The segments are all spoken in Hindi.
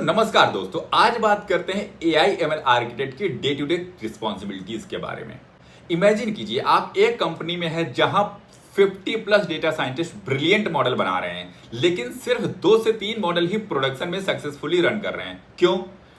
नमस्कार दोस्तों, आज बात करते हैं एआई एमएल आर्किटेक्ट की डे टू डे रिस्पॉन्सिबिलिटीज के बारे में। इमेजिन कीजिए आप एक कंपनी में है जहां 50 plus data scientist brilliant model बना रहे हैं, लेकिन सिर्फ 2 से 3 मॉडल ही प्रोडक्शन में सक्सेसफुली रन कर रहे हैं। क्यों?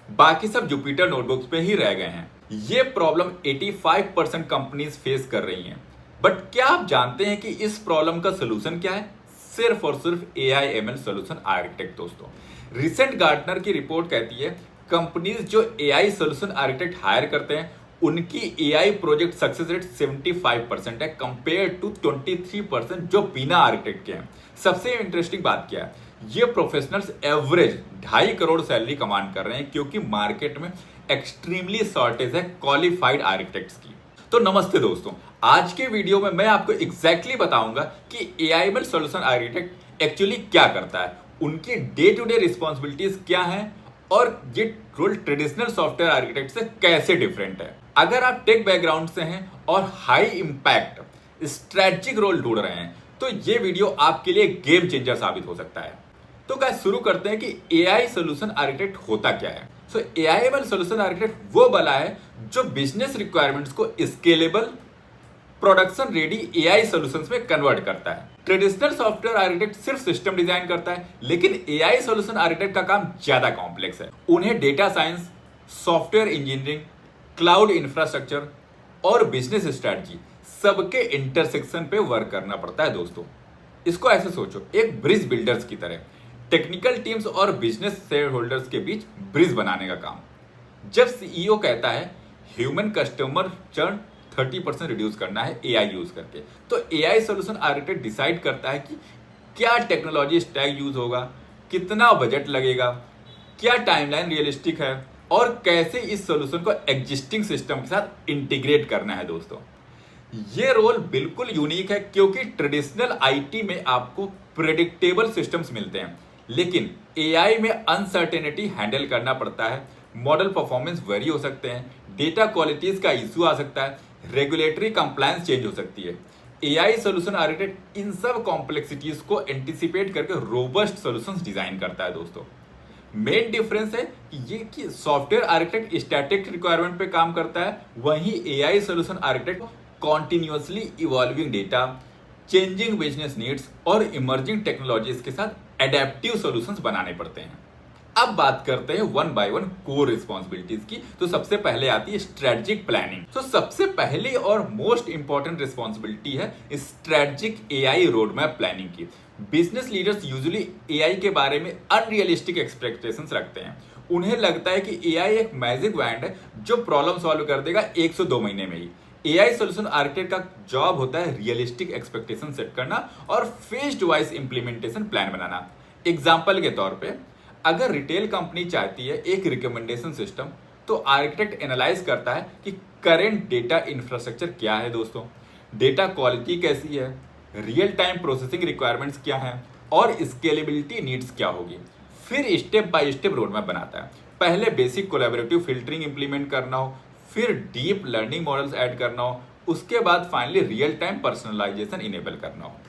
बाकी सब जुपिटर नोटबुक्स पे ही रह गए हैं। ये प्रॉब्लम 85% कंपनीज फेस कर रही हैं। बट क्या आप जानते हैं कि इस प्रॉब्लम का सोल्यूशन क्या है? सिर्फ और सिर्फ एआई एमएल सोल्यूशन आर्किटेक्ट। दोस्तों, रिसेंट गार्टनर की रिपोर्ट कहती है कंपनीज जो एआई सोल्यूशन आर्किटेक्ट हायर करते हैं उनकी एआई प्रोजेक्ट सक्सेस रेट 75% है कंपेयर टू 23% जो बिना आर्किटेक्ट के हैं। सबसे इंटरेस्टिंग बात क्या है, ये professionals average 2.5 crore salary command कर रहे हैं क्योंकि मार्केट में एक्सट्रीमली शॉर्टेज है क्वालिफाइड आर्किटेक्ट्स की। तो नमस्ते दोस्तों, आज के वीडियो में मैं आपको एग्जैक्टली बताऊंगा कि AI ML solution architect actually क्या करता है, उनकी डे टू डे रिस्पॉन्सिबिलिटीज क्या हैं और ये रोल ट्रेडिशनल सॉफ्टवेयर आर्किटेक्ट से कैसे डिफरेंट है। अगर आप टेक बैकग्राउंड से हैं और हाई इंपैक्ट स्ट्रेटजिक रोल ढूंढ रहे हैं तो ये वीडियो आपके लिए गेम चेंजर साबित हो सकता है। तो गाइस, शुरू करते हैं कि एआई सोल्यूशन आर्किटेक्ट होता क्या है। सो एआई एमएल सोल्यूशन आर्किटेक्ट वो बला है जो बिजनेस रिक्वायरमेंट्स को scalable production ready AI solutions में कन्वर्ट करता है। ट्रेडिशनल सॉफ्टवेयर आर्किटेक्ट सिर्फ सिस्टम डिजाइन करता है, लेकिन एआई सॉल्यूशन आर्किटेक्ट का काम ज्यादा कॉम्प्लेक्स है। उन्हें data science, software engineering, cloud infrastructure और बिजनेस स्ट्रेटजी सबके इंटरसेक्शन पे वर्क करना पड़ता है। दोस्तों, इसको ऐसे सोचो, एक ब्रिज बिल्डर्स की तरह टेक्निकल टीम्स और बिजनेस शेयर होल्डर्स के बीच ब्रिज बनाने का काम। जब सीईओ कहता है ह्यूमन कस्टमर चर्न 30% रिड्यूस करना है एआई यूज करके, तो एआई सोल्यूशन आर्किटेक्ट डिसाइड करता है कि क्या टेक्नोलॉजी स्टैक यूज होगा, कितना बजट लगेगा, क्या टाइमलाइन रियलिस्टिक है और कैसे इस सोल्यूशन को एग्जिस्टिंग सिस्टम के साथ इंटीग्रेट करना है। दोस्तों, ये रोल बिल्कुल यूनिक है क्योंकि ट्रेडिशनल आईटी में आपको प्रेडिक्टेबल सिस्टम्स मिलते हैं, लेकिन एआई में अनसर्टेनिटी हैंडल करना पड़ता है। मॉडल परफॉर्मेंस वेरी हो सकते हैं, डेटा क्वालिटीज का इश्यू आ सकता है, रेगुलेटरी कंप्लायंस चेंज हो सकती है। एआई सोल्यूशन आर्किटेक्ट इन सब कॉम्प्लेक्सिटीज को एंटिसिपेट करके रोबस्ट सॉल्यूशंस डिजाइन करता है। दोस्तों, मेन डिफरेंस है कि सॉफ्टवेयर आर्किटेक्ट स्टैटिक रिक्वायरमेंट पे काम करता है, वहीं AI solution architect continuously evolving data, changing business needs और इमर्जिंग टेक्नोलॉजीज के साथ एडेप्टिव सॉल्यूशंस बनाने पड़ते हैं। अब बात करते हैं one by one core responsibilities की। तो सबसे पहले आती है स्ट्रेटजिक प्लानिंग। तो सबसे पहली और मोस्ट इंपॉर्टेंट रिस्पॉन्सिबिलिटी है strategic AI road map planning की। बिजनेस लीडर्स यूजुअली एआई के बारे में अनरियलिस्टिक एक्सपेक्टेशंस रखते हैं। उन्हें लगता है कि एआई एक मैजिक वैंड है जो प्रॉब्लम सॉल्व कर देगा 1 से 2 महीने में ही। एआई सोल्यूशन आर्किटेक्ट का जॉब होता है रियलिस्टिक एक्सपेक्टेशन सेट करना और फेज्ड वाइज इंप्लीमेंटेशन प्लान बनाना। एग्जाम्पल के तौर पे, अगर रिटेल कंपनी चाहती है एक रिकमेंडेशन सिस्टम, तो आर्किटेक्ट एनालाइज करता है कि करेंट डेटा इंफ्रास्ट्रक्चर क्या है, दोस्तों, डेटा क्वालिटी कैसी है, रियल टाइम प्रोसेसिंग रिक्वायरमेंट्स क्या है और स्केलेबिलिटी नीड्स क्या होगी। फिर स्टेप बाय स्टेप रोडमैप बनाता है। पहले बेसिक कोलैबोरेटिव फिल्टरिंग इंप्लीमेंट करना हो, फिर डीप लर्निंग मॉडल्स ऐड करना हो, उसके बाद finally real time personalisation enable करना हो।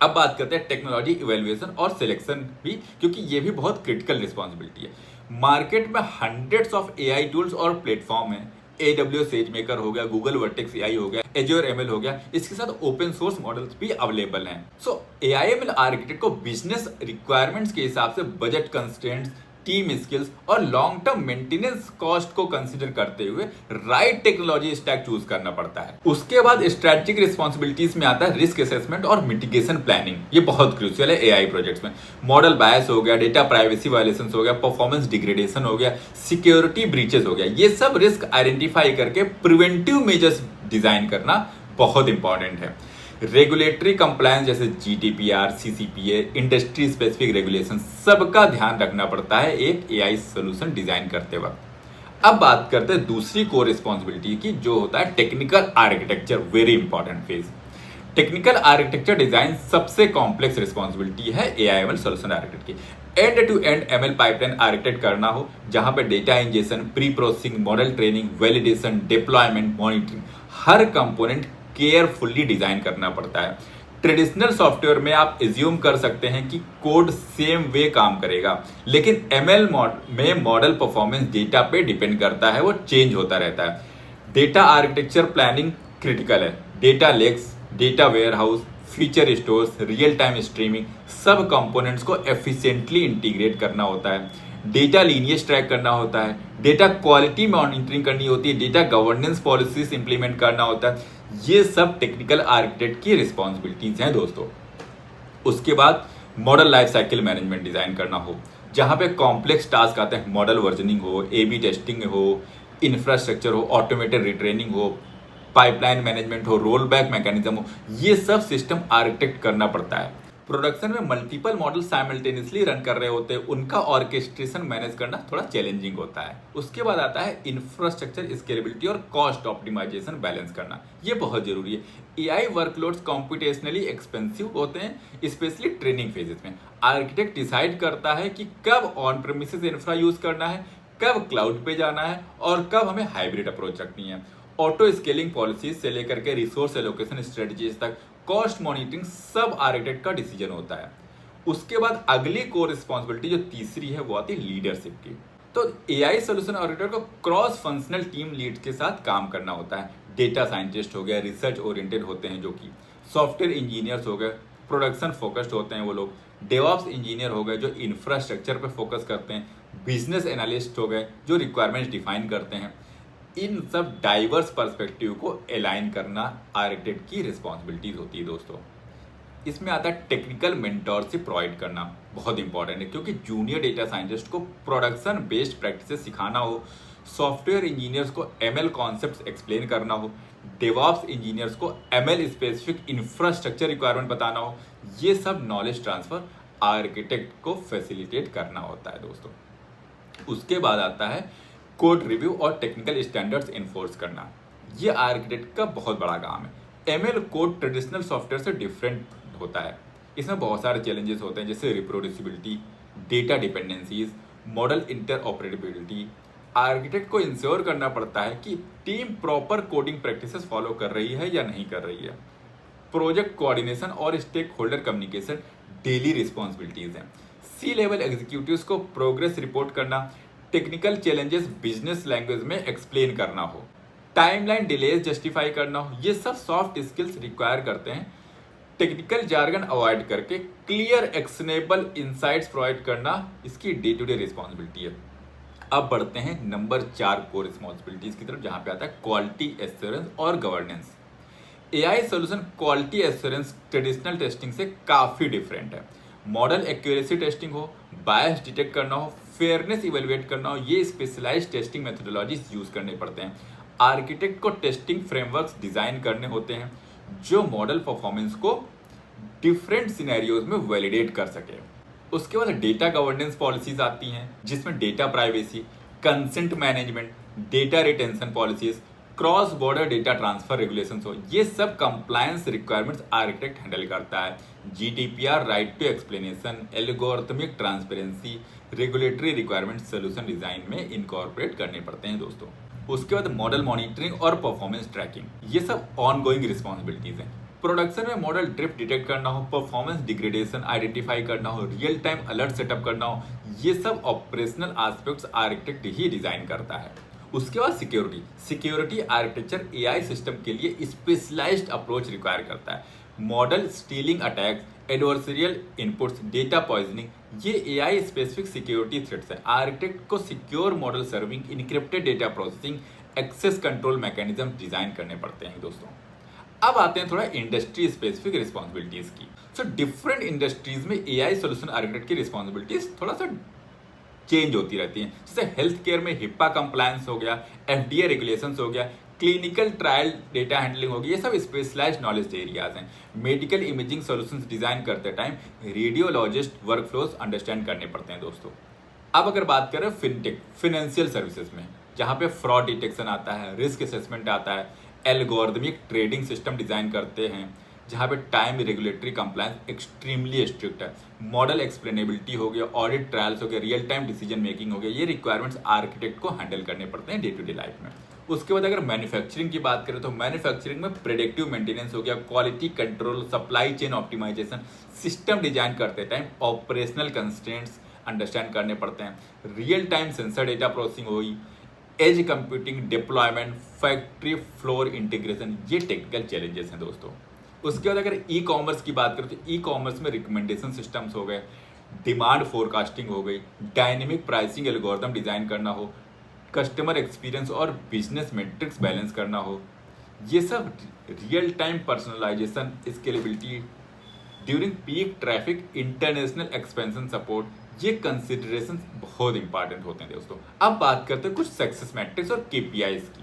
अब बात करते हैं टेक्नोलॉजी इवैल्यूएशन और सिलेक्शन भी, क्योंकि ये भी बहुत क्रिटिकल रिस्पॉन्सिबिलिटी है। मार्केट में हंड्रेड्स ऑफ एआई टूल्स और प्लेटफॉर्म है। AWS SageMaker हो गया, गूगल वर्टेक्स एआई हो गया, Azure ML हो गया, इसके साथ ओपन सोर्स मॉडल्स भी अवेलेबल हैं। सो एआई एमएल आर्किटेक्ट को बिजनेस रिक्वायरमेंट्स के हिसाब से बजट कंस्ट्रेंट्स, टीम स्किल्स और लॉन्ग टर्म मेंटेनेंस कॉस्ट को कंसीडर करते हुए राइट टेक्नोलॉजी स्टैक चूज करना पड़ता है। उसके बाद स्ट्रेटेजिक रिस्पॉन्सिबिलिटीज में आता है रिस्क असेसमेंट और मिटिगेशन प्लानिंग। ये बहुत क्रूशियल है एआई प्रोजेक्ट्स में। मॉडल बायस हो गया, डेटा प्राइवेसी वायलेशन हो गया, परफॉर्मेंस डिग्रेडेशन हो गया, सिक्योरिटी ब्रीचेस हो गया, ये सब रिस्क आइडेंटिफाई करके प्रिवेंटिव मेजर्स डिजाइन करना बहुत इंपॉर्टेंट है। रेगुलेटरी कंप्लायंस जैसे GDPR, CCPA, industry specific regulation, सबका ध्यान रखना पड़ता है एक एआई सोल्यूशन डिजाइन करते वक्त। अब बात करते हैं दूसरी कोर रिस्पॉन्सिबिलिटी की, जो होता है technical architecture. Very important phase. Technical architecture design सबसे कॉम्प्लेक्स रिस्पॉन्सिबिलिटी है एआई एमएल सोल्यूशन आर्किटेक्ट की। End to end ML pipeline architect करना हो, जहां पे data injection, pre processing, model training, validation, deployment, monitoring, हर कंपोनेंट केयरफुल्ली डिजाइन करना पड़ता है। ट्रेडिशनल सॉफ्टवेयर में आप एज्यूम कर सकते हैं कि कोड सेम वे काम करेगा, लेकिन एमएल में मॉडल परफॉर्मेंस डेटा पे डिपेंड करता है, वो चेंज होता रहता है। डेटा आर्किटेक्चर प्लानिंग क्रिटिकल है। Data lakes, data warehouse, feature stores, real time streaming, सब कंपोनेंट्स को एफिशिएंटली इंटीग्रेट करना होता है। डेटा लीनियज ट्रैक करना होता है, डेटा क्वालिटी मॉनिटरिंग करनी होती है, डेटा गवर्नेंस पॉलिसीज इंप्लीमेंट करना होता है। ये सब टेक्निकल आर्किटेक्ट की रिस्पॉन्सिबिलिटीज हैं दोस्तों। उसके बाद model life cycle management design करना हो, जहां पे कॉम्प्लेक्स टास्क आते हैं, मॉडल वर्जनिंग हो, ए/बी टेस्टिंग हो, इंफ्रास्ट्रक्चर हो, ऑटोमेटेड रिट्रेनिंग हो, पाइपलाइन मैनेजमेंट हो, रोल बैक मैकेनिज्म हो, ये सब सिस्टम आर्किटेक्ट करना पड़ता है। प्रोडक्शन में मल्टीपल मॉडल साइमल्टेनियसली रन कर रहे होते हैं, उनका ऑर्केस्ट्रेशन मैनेज करना थोड़ा चैलेंजिंग होता है। उसके बाद आता है इंफ्रास्ट्रक्चर स्केलेबिलिटी और कॉस्ट ऑप्टिमाइजेशन बैलेंस करना, ये बहुत जरूरी है। एआई वर्कलोड्स कॉम्पिटेशनली एक्सपेंसिव होते हैं, स्पेशली ट्रेनिंग फेजेस में। आर्किटेक्ट डिसाइड करता है कि कब ऑन प्रेमिसेस इंफ्रा यूज करना है, कब क्लाउड पे जाना है और कब हमें हाइब्रिड अप्रोच रखनी है। ऑटो स्केलिंग पॉलिसीज से लेकर के रिसोर्स एलोकेशन स्ट्रेटजीज तक, कॉस्ट मॉनिटरिंग, सब आर्किटेक्ट का डिसीजन होता है। उसके बाद अगली कोर रिस्पॉन्सिबिलिटी जो तीसरी है वो आती है लीडरशिप की। तो एआई सोल्यूशन आर्किटेक्ट को क्रॉस फंक्शनल टीम लीड के साथ काम करना होता है। डेटा साइंटिस्ट हो गया, रिसर्च ओरिएंटेड होते हैं जो कि, सॉफ्टवेयर इंजीनियर्स हो गए, प्रोडक्शन फोकस्ड होते हैं वो लोग, डेवऑप्स इंजीनियर हो गए जो इंफ्रास्ट्रक्चर पे फोकस करते हैं, बिजनेस एनालिस्ट हो गए जो रिक्वायरमेंट्स डिफाइन करते हैं। इन सब डाइवर्स पर्सपेक्टिव को अलाइन करना आर्किटेक्ट की रिस्पॉन्सिबिलिटीज होती है दोस्तों। इसमें आता है टेक्निकल मेंटोरशिप प्रोवाइड करना, बहुत इंपॉर्टेंट है, क्योंकि जूनियर डेटा साइंटिस्ट को प्रोडक्शन बेस्ड प्रैक्टिसेस सिखाना हो, सॉफ्टवेयर इंजीनियर्स को एमएल कॉन्सेप्ट्स एक्सप्लेन करना हो, डेवऑप्स इंजीनियर्स को एमएल स्पेसिफिक इंफ्रास्ट्रक्चर रिक्वायरमेंट बताना हो, ये सब नॉलेज ट्रांसफर आर्किटेक्ट को फैसिलिटेट करना होता है दोस्तों। उसके बाद आता है कोड रिव्यू और टेक्निकल स्टैंडर्ड्स इन्फोर्स करना, ये आर्किटेक्ट का बहुत बड़ा काम है। एमएल कोड ट्रेडिशनल सॉफ्टवेयर से डिफरेंट होता है, इसमें बहुत सारे चैलेंजेस होते हैं, जैसे reproducibility, data dependencies, model interoperability. Architect को इंश्योर करना पड़ता है कि team proper coding practices follow कर रही है या नहीं कर रही है। प्रोजेक्ट कोऑर्डिनेशन और stakeholder communication daily responsibilities हैं। सी लेवल एग्जीक्यूटिव्स को प्रोग्रेस रिपोर्ट करना, टेक्निकल चैलेंजेस बिजनेस लैंग्वेज में एक्सप्लेन करना हो, टाइमलाइन डिलेज जस्टिफाई करना हो, ये सब सॉफ्ट स्किल्स रिक्वायर करते हैं। टेक्निकल जार्गन अवॉइड करके क्लियर एक्शनेबल इनसाइट्स प्रोवाइड करना इसकी डे टू डे रिस्पॉन्सिबिलिटी है। अब बढ़ते हैं नंबर 4 कोर रिस्पॉन्सिबिलिटीज की तरफ, जहां पे आता है क्वालिटी एश्योरेंस और governance. AI solution quality assurance traditional testing से काफी डिफरेंट है। मॉडल एक्यूरेसी टेस्टिंग हो, बायस डिटेक्ट करना हो, फेयरनेस इवेलुएट करना हो, ये स्पेशलाइज्ड टेस्टिंग मेथोडोलॉजीज यूज करने पड़ते हैं। आर्किटेक्ट को टेस्टिंग फ्रेमवर्क्स डिजाइन करने होते हैं जो मॉडल परफॉर्मेंस को डिफरेंट सिनेरियोज में वैलिडेट कर सके। उसके बाद डेटा गवर्नेंस पॉलिसीज आती हैं, जिसमें data privacy, consent management, data retention policies, cross border data transfer regulations हो, ये सब कंप्लायंस रिक्वायरमेंट्स आर्किटेक्ट हैंडल करता है। GDPR, right to explanation, algorithmic transparency, regulatory requirement solution design में इनकॉर्पोरेट करने पड़ते हैं दोस्तों। उसके बाद मॉडल मॉनिटरिंग और परफॉर्मेंस ट्रैकिंग, ये सब ऑनगोइंग रिस्पॉन्सिबिलिटीज हैं। प्रोडक्शन में मॉडल ड्रिफ्ट डिटेक्ट करना हो, परफॉर्मेंस डिग्रेडेशन आइडेंटिफाई करना हो, रियल टाइम अलर्ट सेटअप करना हो, ये सब ऑपरेशनल एस्पेक्ट्स आर्किटेक्ट ही डिजाइन करता है। उसके बाद सिक्योरिटी आर्किटेक्चर एआई सिस्टम के लिए स्पेशलाइज्ड अप्रोच रिक्वायर करता है। Model stealing attacks, adversarial inputs, data poisoning, ये एआई स्पेसिफिक सिक्योरिटी थ्रेट्स है। आर्किटेक्ट को secure model serving, encrypted data processing, access control mechanism design करने पड़ते हैं दोस्तों। अब आते हैं थोड़ा इंडस्ट्री स्पेसिफिक रिस्पॉन्सिबिलिटीज की। सो डिफरेंट इंडस्ट्रीज में एआई सोल्यूशन आर्किटेक्ट की रिस्पॉन्सिबिलिटीज थोड़ा सा चेंज होती रहती हैं। जैसे हेल्थ केयर में हिप्पा कंप्लायंस हो गया, एफडीए रेगुलेशंस हो गया, क्लिनिकल ट्रायल डेटा हैंडलिंग होगी, ये सब स्पेशलाइज्ड नॉलेज एरियाज हैं। मेडिकल इमेजिंग सॉल्यूशंस डिजाइन करते टाइम रेडियोलॉजिस्ट वर्कफ्लोज अंडरस्टैंड करने पड़ते हैं दोस्तों। अब अगर बात करें फिनटेक, फाइनेंशियल सर्विसेज में, जहां पे फ्रॉड डिटेक्शन आता है, रिस्क असेसमेंट आता है, एल्गोरिथमिक ट्रेडिंग सिस्टम डिजाइन करते हैं, जहां पे time regulatory compliance extremely strict है, मॉडल एक्सप्लेनेबिलिटी हो गया, ऑडिट ट्रायल्स हो गया, रियल टाइम डिसीजन मेकिंग हो गया, ये रिक्वायरमेंट्स आर्किटेक्ट को हैंडल करने पड़ते हैं डे टू डे लाइफ में। उसके बाद अगर मैन्युफैक्चरिंग की बात करें तो मैन्युफैक्चरिंग में प्रेडिक्टिव मेंटेनेंस हो गया, quality control, supply chain optimisation, system design करते टाइम ऑपरेशनल कंस्ट्रेंट्स अंडरस्टैंड करने पड़ते हैं, real time sensor data processing हुई, edge computing, deployment, factory floor integration, ये टेक्निकल चैलेंजेस हैं दोस्तों। उसके बाद अगर ई कॉमर्स की बात करें तो ई कॉमर्स में रिकमेंडेशन सिस्टम्स हो गए, डिमांड फोरकास्टिंग हो गई, डायनेमिक प्राइसिंग एल्गोरिथम डिजाइन करना हो, कस्टमर एक्सपीरियंस और बिजनेस मैट्रिक्स बैलेंस करना हो, ये सब real time personalization, scalability during peak traffic, international expansion support, ये कंसिडरेशन बहुत इंपॉर्टेंट होते हैं दोस्तों। अब बात करते हैं कुछ सक्सेस मैट्रिक्स और केपीआईज की।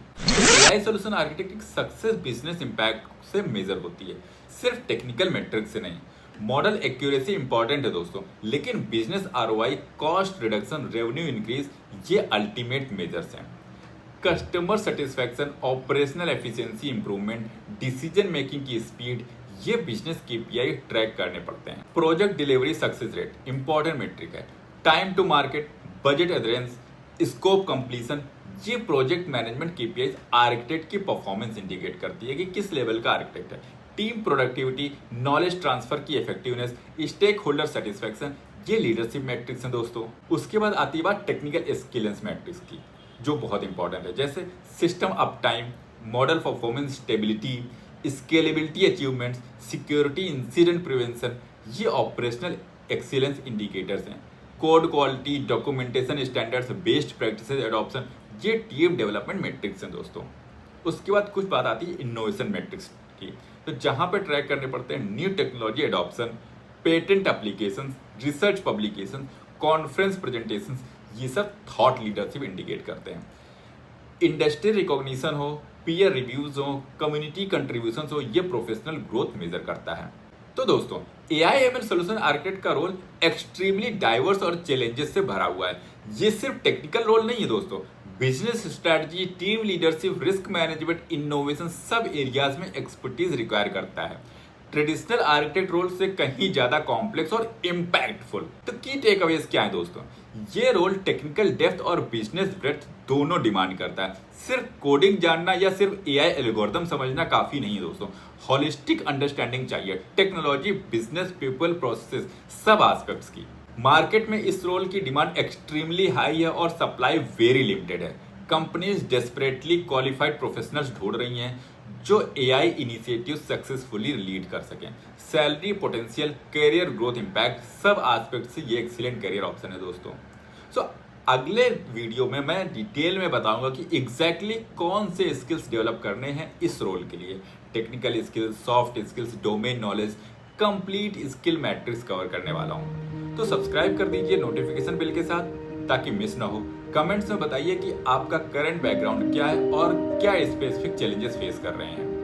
AI solution architect success business impact से मेजर होती है, सिर्फ टेक्निकल मैट्रिक्स से नहीं। मॉडल एक्यूरेसी इंपॉर्टेंट है दोस्तों, लेकिन business ROI, cost reduction, revenue increase, ये अल्टीमेट मेजर्स हैं। Customer satisfaction, operational efficiency improvement, decision making की स्पीड, ये बिजनेस केपीआई ट्रैक करने पड़ते हैं। Project delivery success rate important metric है। Time to market, budget adherence, scope completion, ये प्रोजेक्ट मैनेजमेंट केपीआई आर्किटेक्ट की परफॉर्मेंस इंडिकेट करती है कि किस लेवल का आर्किटेक्ट है। टीम प्रोडक्टिविटी, नॉलेज ट्रांसफर की इफेक्टिवनेस, स्टेक होल्डर सेटिस्फैक्शन, ये लीडरशिप मैट्रिक्स हैं दोस्तों। उसके बाद आती है बात टेक्निकल स्किल्स मैट्रिक्स की, जो बहुत इंपॉर्टेंट है, जैसे system up time, model performance stability, scalability achievements, security, incident prevention, ये ऑपरेशनल एक्सीलेंस इंडिकेटर्स हैं। Code quality, documentation standards, best practices adoption, ये टीम डेवलपमेंट मैट्रिक्स हैं दोस्तों। उसके बाद कुछ बात आती है इनोवेशन मैट्रिक्स की, तो जहां पे ट्रैक करने पड़ते हैं new technology adoption, patent application, research publication, conference presentation, ये सब थॉट लीडरशिप इंडिकेट करते हैं। इंडस्ट्री रिकॉग्निशन हो, पीयर रिव्यूज हो, कम्युनिटी कंट्रीब्यूशन हो, ये प्रोफेशनल ग्रोथ मेजर करता है। तो दोस्तों एआई एमएल सॉल्यूशन आर्किटेक्ट का रोल एक्सट्रीमली डाइवर्स और चैलेंजेस से भरा हुआ है। ये सिर्फ टेक्निकल रोल नहीं है दोस्तों, business strategy, team leadership, risk management, innovation, सब एरियाज में एक्सपर्टीज रिक्वायर करता है। ट्रेडिशनल आर्किटेक्ट रोल से कहीं ज्यादा कॉम्प्लेक्स और इम्पैक्टफुल। तो की टेकअवेज क्या है दोस्तों? ये रोल टेक्निकल डेप्थ और बिजनेस ब्रेड्थ दोनों डिमांड करता है। सिर्फ कोडिंग जानना या सिर्फ एआई एल्गोरिथम समझना काफी नहीं है दोस्तों, हॉलिस्टिक अंडरस्टैंडिंग चाहिए, टेक्नोलॉजी, बिजनेस, पीपल, प्रोसेस, सब एस्पेक्ट्स की। मार्केट में इस रोल की डिमांड एक्सट्रीमली हाई है और सप्लाई वेरी लिमिटेड है। कंपनीज डेस्परेटली क्वालिफाइड प्रोफेशनल्स ढूंढ रही हैं जो एआई इनिशिएटिव सक्सेसफुली लीड कर सकें। Salary, potential, career growth, impact, सब एस्पेक्ट से ये एक्सीलेंट करियर ऑप्शन है दोस्तों। सो अगले वीडियो में मैं डिटेल में बताऊंगा कि एग्जैक्टली कौन से स्किल्स डेवलप करने हैं इस रोल के लिए। Technical skills, soft skills, domain knowledge, complete skill matrix cover करने वाला हूं। तो सब्सक्राइब कर दीजिए नोटिफिकेशन बिल के साथ ताकि मिस ना हो। कमेंट्स में बताइए कि आपका करंट बैकग्राउंड क्या है और क्या स्पेसिफिक चैलेंजेस फेस कर रहे हैं।